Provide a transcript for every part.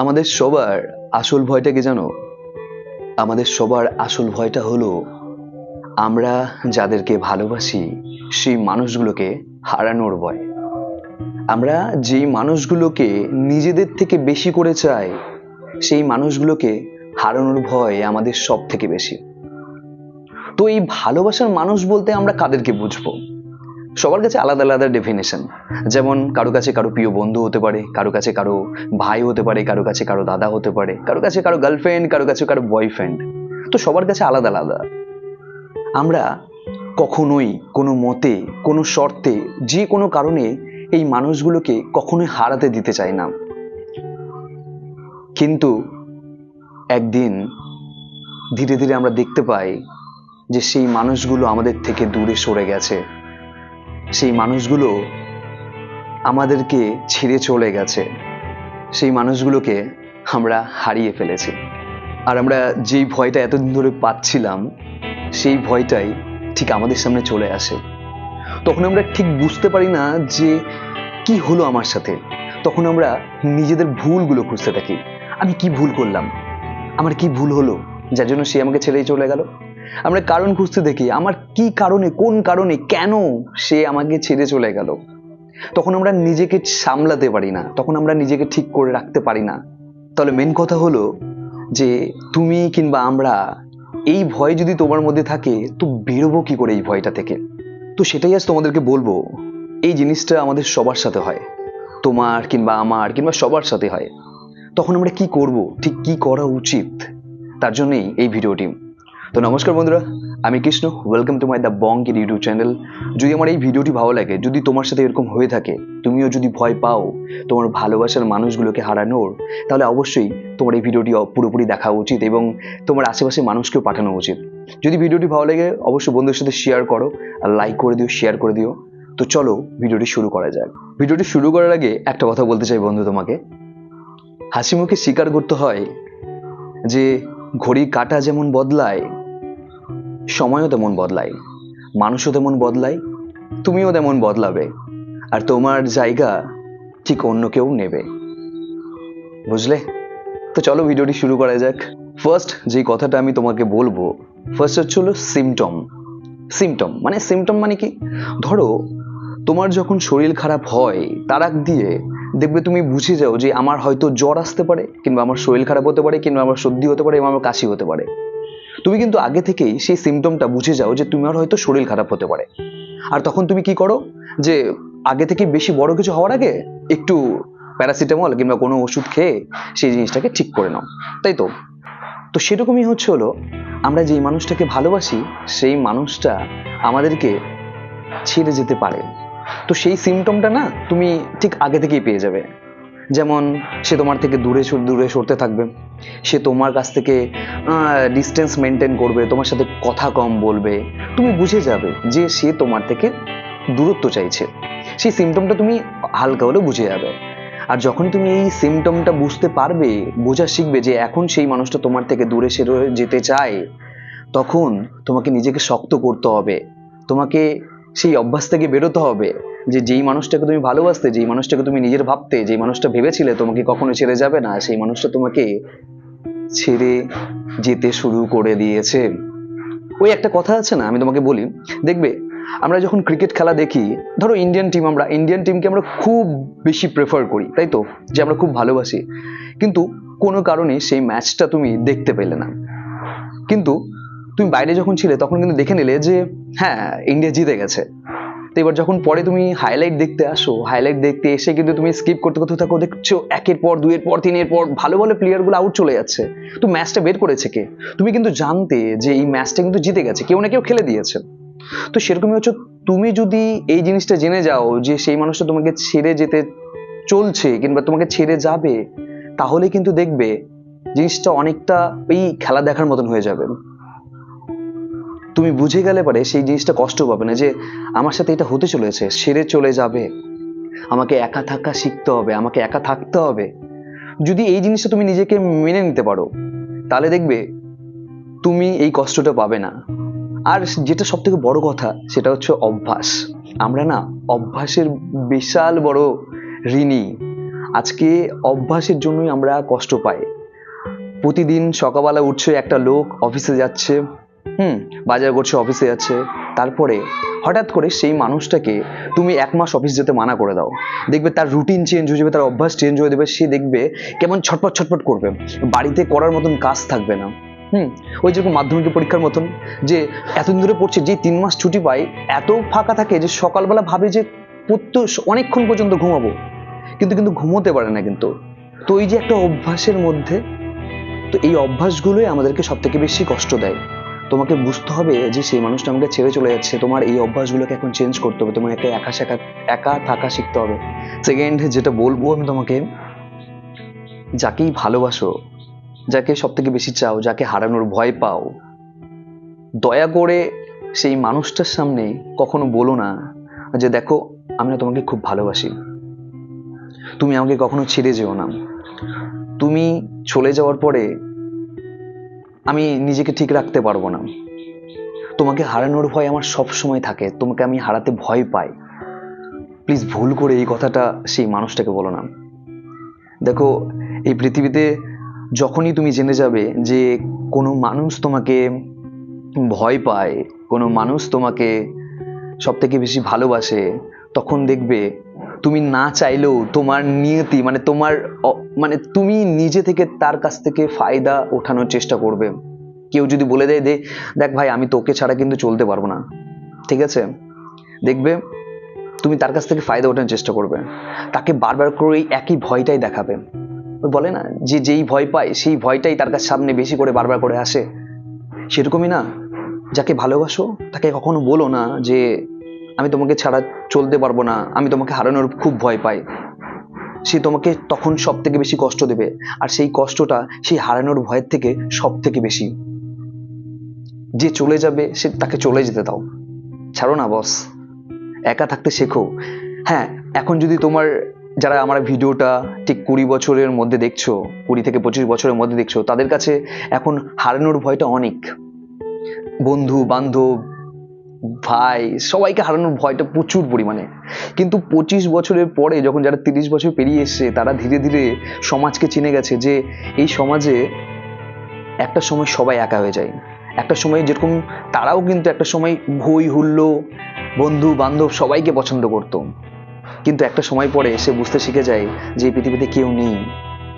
আমাদের সবার আসল ভয়টা কি জানো? আমাদের সবার আসল ভয়টা হলো আমরা যাদেরকে ভালোবাসি সেই মানুষগুলোকে হারানোর ভয়। আমরা যেই মানুষগুলোকে নিজেদের থেকে বেশি করে চাই সেই মানুষগুলোকে হারানোর ভয় আমাদের সব থেকে বেশি। তো এই ভালোবাসার মানুষ বলতে আমরা কাদেরকে বুঝবো? সবার কাছে আলাদা আলাদা ডেফিনেশন। যেমন কারো কাছে কারো প্রিয় বন্ধু হতে পারে, কারো কাছে কারো ভাই হতে পারে, কারো কাছে কারো দাদা হতে পারে, কারো কাছে কারো গার্লফ্রেন্ড, কারো কাছে কারো বয়ফ্রেন্ড। তো সবার কাছে আলাদা আলাদা। আমরা কখনোই কোনো মতে কোনো শর্তে যে কোনো কারণে এই মানুষগুলোকে কখনোই হারাতে দিতে চাই না। কিন্তু একদিন ধীরে ধীরে আমরা দেখতে পাই যে সেই মানুষগুলো আমাদের থেকে দূরে সরে গেছে, সেই মানুষগুলো আমাদেরকে ছেড়ে চলে গেছে, সেই মানুষগুলোকে আমরা হারিয়ে ফেলেছি। আর আমরা যেই ভয়টা এতদিন ধরে পাচ্ছিলাম সেই ভয়টাই ঠিক আমাদের সামনে চলে আসে। তখন আমরা ঠিক বুঝতে পারি না যে কি হলো আমার সাথে। তখন আমরা নিজেদের ভুলগুলো খুঁজতে থাকি। আমি কি ভুল করলাম, আমার কি ভুল হলো যার জন্য সে আমাকে ছেড়েই চলে গেল। আমরা কারণ খুঁজতে দেখি আমার কি কারণে, কোন কারণে, কেন সে আমাকে ছেড়ে চলে গেল। তখন আমরা নিজেকে সামলাতে পারি না, তখন আমরা নিজেকে ঠিক করে রাখতে পারি না। তাহলে মেন কথা হলো যে তুমি কিংবা আমরা, এই ভয় যদি তোমার মধ্যে থাকে তো বেরোবো কি করে এই ভয়টা থেকে? তো সেটাই আজ তোমাদেরকে বলবো। এই জিনিসটা আমাদের সবার সাথে হয়, তোমার কিংবা আমার কিংবা সবার সাথে হয়। তখন আমরা কি করব, ঠিক কি করা উচিত, তার জন্যই এই ভিডিওটি। তো নমস্কার বন্ধুরা, আমি Krishna, welcome to my the বঙ্গের ইউটিউব চ্যানেল। যদি আমার এই ভিডিওটি ভালো লাগে, যদি তোমার সাথে এরকম হয়ে থাকে, তুমিও যদি ভয় পাও তোমার ভালোবাসার মানুষগুলোকে হারানোর, তাহলে অবশ্যই তোমার এই ভিডিওটি পুরোপুরি দেখা উচিত এবং তোমার আশেপাশে মানুষকেও পাঠানো উচিত। যদি ভিডিওটি ভালো লাগে অবশ্যই বন্ধুদের সাথে শেয়ার করো, আর লাইক করে দিও, শেয়ার করে দিও। তো চলো ভিডিওটি শুরু করা যাক। ভিডিওটি শুরু করার আগে একটা কথা বলতে চাই বন্ধু তোমাকে। হাসি মুখে স্বীকার করতে হয় যে ঘড়ির কাঁটা যেমন বদলায়, সময়ও তেমন বদলায়, মানুষও তেমন বদলায়, তুমিও তেমন বদলাবে, আর তোমার জায়গা ঠিক অন্য কেউ নেবে, বুঝলে? তো চলো ভিডিওটি শুরু করা যাক। ফার্স্ট যেই কথাটা আমি তোমাকে বলবো, ফার্স্ট হচ্ছে হলো সিমটম। সিমটম মানে কি? ধরো তোমার যখন শরীর খারাপ হয় তার আগ দিয়ে দেখবে তুমি বুঝে যাও যে আমার হয়তো জ্বর আসতে পারে, কিংবা আমার শরীর খারাপ হতে পারে, কিংবা আমার সর্দি হতে পারে, এবং আমার কাশি হতে পারে। তুমি কিন্তু আগে থেকেই সেই সিমটমটা বুঝে যাও যে তোমার হয়তো শরীর খারাপ হতে পারে। আর তখন তুমি কি করো, যে আগে থেকে বেশি বড় কিছু হওয়ার আগে একটু প্যারাসিটামল কিংবা কোনো ওষুধ খেয়ে সেই জিনিসটাকে ঠিক করে নাও, তাই তো? তো সেরকমই হচ্ছে হলো, আমরা যেই মানুষটাকে ভালোবাসি সেই মানুষটা আমাদেরকে ছেড়ে যেতে পারে। তো সেই সিমটমটা না তুমি ঠিক আগে থেকেই পেয়ে যাবে। যেমন সে তোমার থেকে দূরে দূরে সরতে থাকবে, সে তোমার কাছ থেকে ডিস্টেন্স মেনটেন করবে, তোমার সাথে কথা কম বলবে। তুমি বুঝে যাবে যে সে তোমার থেকে দূরত্ব চাইছে। সেই সিমটমটা তুমি হালকা হলেও বুঝে যাবে। আর যখন তুমি এই সিমটমটা বুঝতে পারবে, বোঝা শিখবে যে এখন সেই মানুষটা তোমার থেকে দূরে সরে যেতে চায়, তখন তোমাকে নিজেকে শক্ত করতে হবে। তোমাকে সেই অভ্যাস থেকে বেরোতে হবে যে যেই মানুষটাকে তুমি ভালোবাসতে, যেই মানুষটাকে তুমি নিজের ভাবতে, যেই মানুষটা ভেবেছিলে তোমাকে কখনো ছেড়ে যাবে না, সেই মানুষটা তোমাকে ছেড়ে যেতে শুরু করে দিয়েছে। ওই একটা কথা আছে না, আমি তোমাকে বলি, দেখবে আমরা যখন ক্রিকেট খেলা দেখি, ধরো ইন্ডিয়ান টিমকে আমরা খুব বেশি প্রেফার করি, তাই তো? যে আমরা খুব ভালোবাসি, কিন্তু কোনো কারণে সেই ম্যাচটা তুমি দেখতে পেলে না। কিন্তু তুমি বাইরে যখন ছিলে তখন কিন্তু দেখে নিলে যে হ্যাঁ, ইন্ডিয়া জিতে গেছে। তো এবার যখন পরে তুমি হাইলাইট দেখতে আসো, হাইলাইট দেখতে এসে কিন্তু তুমি স্কিপ করতে করতে থাকো, দেখছো একের পর দুইয়ের পর তিনের পর ভালো ভালো প্লেয়ারগুলো আউট চলে যাচ্ছে। তো ম্যাচটা বের করেছে কে? তুমি কিন্তু জানতে যে এই ম্যাচটা কিন্তু জিতে গেছে, কেউ না কেউ খেলে দিয়েছে। তো সেরকমই হচ্ছে, তুমি যদি এই জিনিসটা জেনে যাও যে সেই মানুষটা তোমাকে ছেড়ে যেতে চলছে কিংবা তোমাকে ছেড়ে যাবে, তাহলে কিন্তু দেখবে জিনিসটা অনেকটা এই খেলা দেখার মতন হয়ে যাবে। তুমি বুঝে গেলে পারে সেই জিনিসটা কষ্ট পাবে না যে আমার সাথে এটা হতে চলেছে, ছেড়ে চলে যাবে, আমাকে একা থাকা শিখতে হবে, আমাকে একা থাকতে হবে। যদি এই জিনিসটা তুমি নিজেকে মেনে নিতে পারো, তাহলে দেখবে তুমি এই কষ্টটা পাবে না। আর যেটা সব থেকে বড় কথা সেটা হচ্ছে অভ্যাস। আমরা না অভ্যাসের বিশাল বড় ঋণী। আজকে অভ্যাসের জন্যই আমরা কষ্ট পাই। প্রতিদিন সকালবেলা উঠছে একটা লোক, অফিসে যাচ্ছে, বাজার করছে, অফিসে যাচ্ছে, তারপরে হঠাৎ করে সেই মানুষটাকে তুমি 1 মাস অফিস যেতে মানা করে দাও, দেখবে তার রুটিন চেঞ্জ হয়ে যাবে, তার অভ্যাস চেঞ্জ হয়ে যাবে, সে দেখবে কেমন ছটপট ছটপট করবে, বাড়িতে করার মতন কাজ থাকবে না। ওই যেরকম মাধ্যমিক পরীক্ষার মতন, যে এতদিন ধরে পড়ছে, যে 3 মাস ছুটি পায়, এত ফাঁকা থাকে যে সকালবেলা ভাবে যে অনেকক্ষণ পর্যন্ত ঘুমাবো, কিন্তু ঘুমোতে পারে না। কিন্তু তো এই যে একটা অভ্যাসের মধ্যে, তো এই অভ্যাসগুলোই আমাদেরকে সব থেকে বেশি কষ্ট দেয়। তোমাকে বুঝতে হবে যে সেই মানুষটা আমাকে ছেড়ে চলে যাচ্ছে, তোমার এই অভ্যাসগুলোকে এখন চেঞ্জ করতে হবে, তোমাকে একা থাকা শিখতে হবে। সেকেন্ড যেটা বলবো আমি তোমাকে, যাকেই ভালোবাসো, যাকে সব থেকে বেশি চাও, যাকে হারানোর ভয় পাও, দয়া করে সেই মানুষটার সামনে কখনো বলো না যে দেখো আমি না তোমাকে খুব ভালোবাসি, তুমি আমাকে কখনো ছেড়ে যেও না, তুমি চলে যাওয়ার পরে আমি নিজেকে ঠিক রাখতে পারবো না, তোমাকে হারানোর ভয় আমার সব সময় থাকে, তোমাকে আমি হারাতে ভয় পাই। প্লিজ ভুল করে এই কথাটা সেই মানুষটাকে বলো না। দেখো, এই পৃথিবীতে যখনই তুমি জেনে যাবে যে কোনো মানুষ তোমাকে ভয় পায়, কোনো মানুষ তোমাকে সব থেকে বেশি ভালোবাসে, তখন দেখবে তুমি না চাইলেও তোমার নিয়তি মানে তুমি নিজে থেকে তার কাছ থেকে ফায়দা ওঠানোর চেষ্টা করবে। কেউ যদি বলে দেয় দেখ ভাই আমি তোকে ছাড়া কিন্তু চলতে পারবো না, ঠিক আছে, দেখবে তুমি তার কাছ থেকে ফায়দা ওঠানোর চেষ্টা করবে, তাকে বারবার করে একই ভয়টাই দেখাবে। বলে না যে যেই ভয় পায় সেই ভয়টাই তার কাছে সামনে বেশি করে বারবার করে আসে। সেরকমই না, যাকে ভালোবাসো তাকে কখনো বলো না যে আমি তোমাকে ছাড়া চলতে পারবো না, আমি তোমাকে হারানোর খুব ভয় পাই। সে তোমাকে তখন সব থেকে বেশি কষ্ট দেবে, আর সেই কষ্টটা সেই হারানোর ভয়ের থেকে সব থেকে বেশি। যে চলে যাবে সে তাকে চলে যেতে দাও, ছাড়ো না বস, একা থাকতে শেখো। হ্যাঁ, এখন যদি তোমার যারা আমার ভিডিওটা ঠিক 20 বছরের মধ্যে দেখছো, 20 থেকে 25 বছরের মধ্যে দেখছো, তাদের কাছে এখন হারানোর ভয়টা অনেক, বন্ধু বান্ধব ভাই সবাইকে হারানোর ভয়টা প্রচুর পরিমাণে। কিন্তু 25 বছরের পরে যখন যারা 30 বছর পেরিয়ে এসছে, তারা ধীরে ধীরে সমাজকে চিনে গেছে যে এই সমাজে একটা সময় সবাই একা হয়ে যায়। একটা সময় যেরকম তারাও কিন্তু একটা সময় হই হুল্লো, বন্ধু বান্ধব সবাইকে পছন্দ করতো, কিন্তু একটা সময় পরে সে বুঝতে শিখে যায় যে এই পৃথিবীতে কেউ নেই,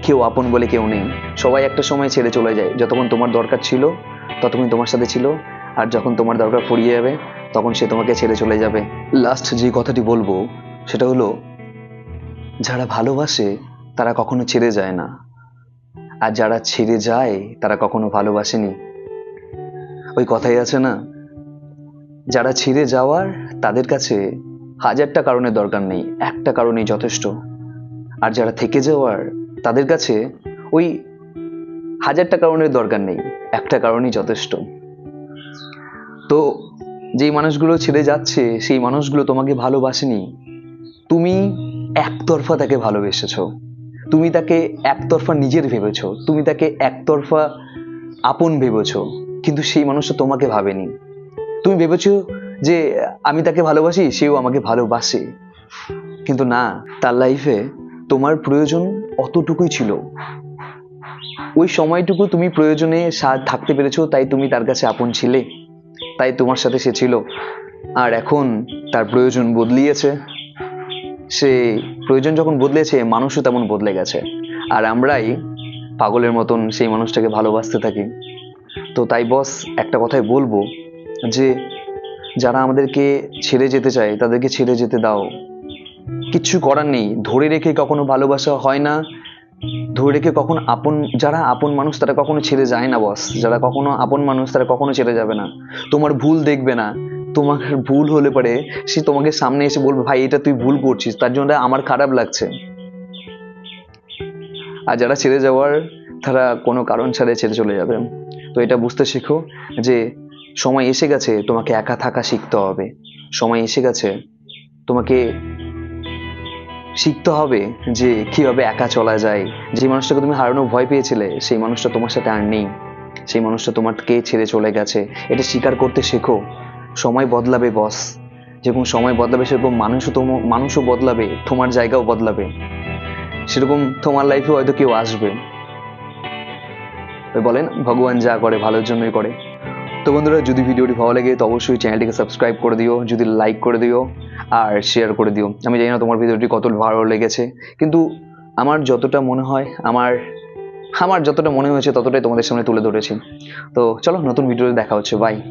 কেউ আপন বলে কেউ নেই, সবাই একটা সময় ছেড়ে চলে যায়। যতক্ষণ তোমার দরকার ছিল ততক্ষণ তোমার সাথে ছিল, আর যখন তোমার দরকার ফুরিয়ে যাবে তখন সে তোমাকে ছেড়ে চলে যাবে। লাস্ট যে কথাটি বলবো সেটা হলো, যারা ভালোবাসে তারা কখনো ছেড়ে যায় না, আর যারা ছেড়ে যায় তারা কখনো ভালোবাসেনি। ওই কথাই আছে না, যারা ছেড়ে যাওয়ার তাদের কাছে 1000টা কারণের দরকার নেই, একটা কারণেই যথেষ্ট। আর যারা থেকে যাওয়ার তাদের কাছে ওই 1000টা কারণের দরকার নেই, একটা কারণই যথেষ্ট। তো যেই মানুষগুলো ছেড়ে যাচ্ছে সেই মানুষগুলো তোমাকে ভালোবাসেনি, তুমি একতরফা তাকে ভালোবেসেছো, তুমি তাকে একতরফা নিজের ভেবেছো, তুমি তাকে একতরফা আপন ভেবেছো, কিন্তু সেই মানুষটা তোমাকে ভাবেনি। তুমি ভেবেছো যে আমি তাকে ভালোবাসি, সেও আমাকে ভালোবাসে, কিন্তু না, তার লাইফে তোমার প্রয়োজন অতটুকুই ছিল, ওই সময়টুকু তুমি প্রয়োজনে থাকতে পেরেছো, তাই তুমি তার কাছে আপন ছিলে, তাই তোমার সাথে সে ছিল। আর এখন তার প্রয়োজন বদলিয়েছে, সে প্রয়োজন যখন বদলেছে মানুষও তেমন বদলে গেছে, আর আমরাই পাগলের মতন সেই মানুষটাকে ভালোবাসতে থাকি। তো তাই বস একটা কথাই বলবো, যে যারা আমাদেরকে ছেড়ে যেতে চায় তাদেরকে ছেড়ে যেতে দাও, কিচ্ছু করার নেই। ধরে রেখে কখনো ভালোবাসা হয় না, ধরে রেখে কখনো যারা আপন মানুষ তারা কখনো ছেড়ে যায় না বস, যারা কখনো আপন মানুষ তারা কখনো ছেড়ে যাবে না। তোমার ভুল দেখবে না, তোমার ভুল হলে পারে সে তোমাকে সামনে এসে বলবে ভাই এটা তুই ভুল করছিস, তার জন্য আমার খারাপ লাগছে। আর যারা ছেড়ে যাওয়ার তারা কোনো কারণ ছাড়াই ছেড়ে চলে যাবে। তো এটা বুঝতে শেখো যে সময় এসে গেছে তোমাকে একা থাকা শিখতে হবে, সময় এসে গেছে তোমাকে শিখতে হবে যে কিভাবে একা চলা যায়। যে মানুষটাকে তুমি হারানো ভয় পেয়েছিলে সেই মানুষটা তোমার সাথে আর নেই, সেই মানুষটা তোমাকে ছেড়ে চলে গেছে, এটা স্বীকার করতে শেখো। সময় বদলাবে বস, যেরকম সময় বদলাবে সেরকম মানুষও বদলাবে, তোমার জায়গাও বদলাবে। সেরকম তোমার লাইফে হয়তো কেউ আসবে। ওই বলেন ভগবান যা করে ভালোর জন্যই করে। তো বন্ধুরা, যদি ভিডিওটি ভালো লাগে তো অবশ্যই চ্যানেলটিকে সাবস্ক্রাইব করে দিও, যদি লাইক করে দিও আর শেয়ার করে দিও। আমি জানি না তোমার ভিডিওটি কত ভালো লেগেছে, কিন্তু আমার যতটা মনে হয়, আমার যতটা মনে হয়েছে ততটাই তোমাদের সামনে তুলে ধরেছি। তো চলো, নতুন ভিডিওতে দেখা হচ্ছে। বাই।